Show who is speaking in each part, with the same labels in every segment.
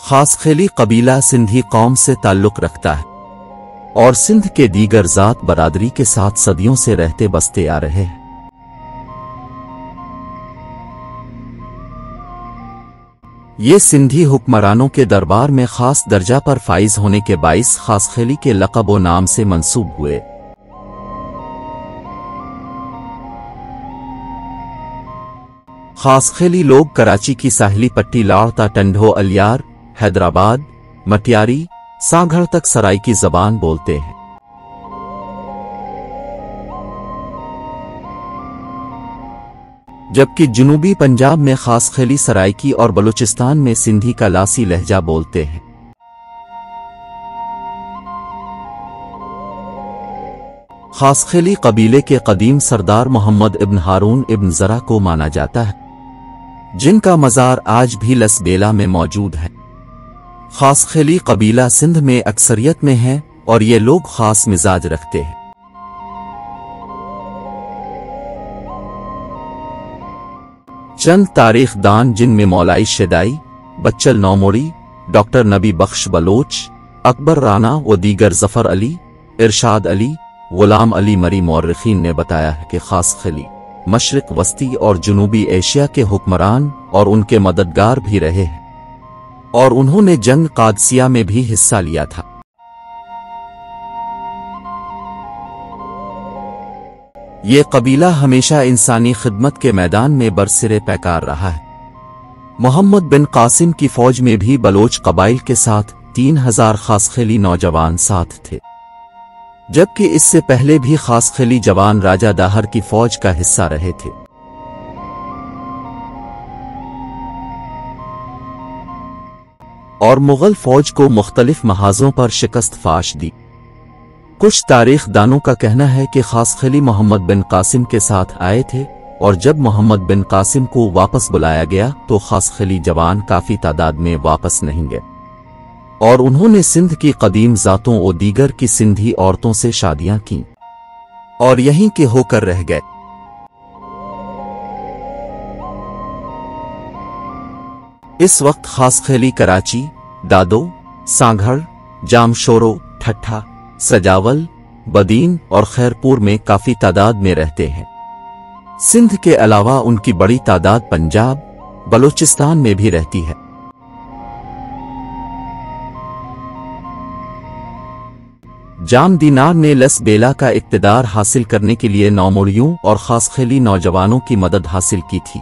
Speaker 1: खासखेली कबीला सिंधी कौम से ताल्लुक़ रखता है और सिंध के दीगर ज़ात बरादरी के साथ सदियों से रहते बसते आ रहे हैं। ये सिंधी हुक्मरानों के दरबार में खास दर्जा पर फाइज होने के बाइस खासखेली के लक़ब व नाम से मंसूब हुए। खासखेली लोग कराची की साहिली पट्टी लाड़ता टंडो अलियार हैदराबाद मटियारी सांघड़ तक सराइकी ज़बान बोलते हैं। जबकि जुनूबी पंजाब में खासखेली सराइकी और बलूचिस्तान में सिंधी का लासी लहजा बोलते हैं। खासखेली कबीले के कदीम सरदार मोहम्मद इब्न हारून इब्न ज़रा को माना जाता है, जिनका मज़ार आज भी लसबेला में मौजूद है। खासखेली कबीला सिंध में अक्सरियत में है और ये लोग खास मिजाज रखते हैं। चंद तारीख दान जिनमें मौलाई शेदाई, बच्चल नौमोड़ी, डॉक्टर नबी बख्श बलोच, अकबर राना व दीगर जफर अली, इरशाद अली, गुलाम अली मरी मौर्रिखीन ने बताया है कि खासखेली मशरिक वस्ती और जुनूबी एशिया के हुक्मरान और उनके मददगार भी रहे हैं और उन्होंने जंग कादसिया में भी हिस्सा लिया था। ये कबीला हमेशा इंसानी खिदमत के मैदान में बरसिरे पैकार रहा है। मोहम्मद बिन कासिम की फौज में भी बलोच कबाइल के साथ 3000 खासखेली नौजवान साथ थे, जबकि इससे पहले भी खासखेली जवान राजा दाहर की फौज का हिस्सा रहे थे। और मुगल फौज को मुख्तलिफ महाजों पर शिकस्त फाश दी। कुछ तारीख दानों का कहना है कि खासखेली मोहम्मद बिन कासिम के साथ आए थे और जब मोहम्मद बिन कासिम को वापस बुलाया गया तो खासखेली जवान काफी तादाद में वापस नहीं गए और उन्होंने सिंध की कदीम जातों और दीगर की सिंधी औरतों से शादियां की और यहीं के होकर रह गए। इस वक्त खासखेली कराची, दादो, सांघड़, जामशोरो, ठट्ठा, सजावल, बदीन और खैरपुर में काफी तादाद में रहते हैं। सिंध के अलावा उनकी बड़ी तादाद पंजाब, बलूचिस्तान में भी रहती है। जाम दीनार ने लसबेला का इक्तिदार हासिल करने के लिए नौमोड़ियों और खासखेली नौजवानों की मदद हासिल की थी।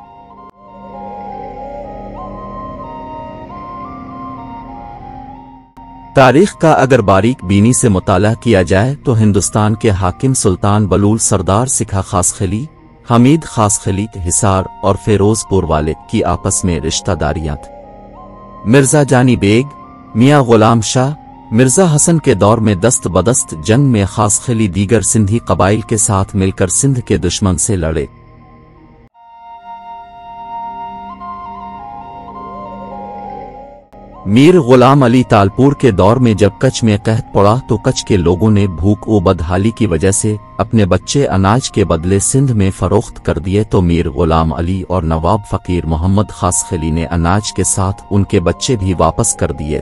Speaker 1: तारीख का अगर बारीक बीनी से मुताला किया जाए तो हिंदुस्तान के हाकिम सुल्तान बलूल सरदार सिखा खासखेली, हमीद खासखेली हिसार और फेरोजपुर वाले की आपस में रिश्तेदारियां थी। मिर्जा जानी बेग, मियां गुलाम शाह, मिर्जा हसन के दौर में दस्त बदस्त जंग में खासखेली दीगर सिंधी कबाइल के साथ मिलकर सिंध के दुश्मन से लड़े। मीर गुलाम अली तालपुर के दौर में जब कच्छ में कहत पड़ा तो कच्छ के लोगों ने भूख व बदहाली की वजह से अपने बच्चे अनाज के बदले सिंध में फरोख्त कर दिए तो मीर गुलाम अली और नवाब फकीर मोहम्मद खासखेली ने अनाज के साथ उनके बच्चे भी वापस कर दिए।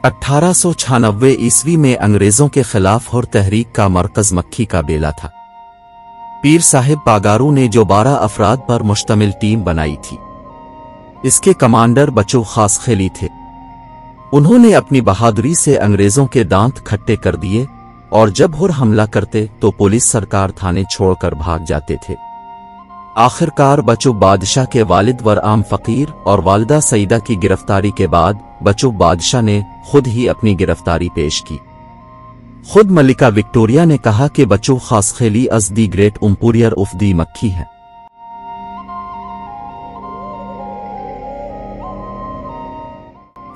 Speaker 1: (1896 ईस्वी में अंग्रेजों के खिलाफ और तहरीक का मरकज मक्खी का बेला था। पीर साहिब पागारू ने जो 12 अफराद पर मुश्तमिल टीम बनाई थी, इसके कमांडर बच्चू खासखेली थे। उन्होंने अपनी बहादुरी से अंग्रेजों के दांत खट्टे कर दिए और जब हुर हमला करते तो पुलिस सरकार थाने छोड़कर भाग जाते थे। आखिरकार बच्चू बादशाह के वालिद वरआम फकीर और वालिदा सईदा की गिरफ्तारी के बाद बच्चू बादशाह ने खुद ही अपनी गिरफ्तारी पेश की। खुद मलिका विक्टोरिया ने कहा कि बच्चू खासखेली अज दी ग्रेट उम्पुरियर ऑफ दी मक्खी है।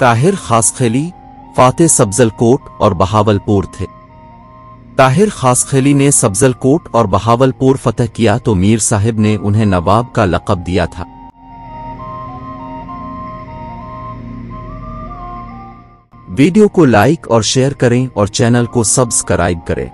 Speaker 1: ताहिर खासखेली फाते सब्जलकोट और बहावलपुर थे। ताहिर खासखेली ने सब्जलकोट और बहावलपुर फतह किया तो मीर साहिब ने उन्हें नवाब का लक़ब दिया था। वीडियो को लाइक और शेयर करें और चैनल को सब्सक्राइब करें।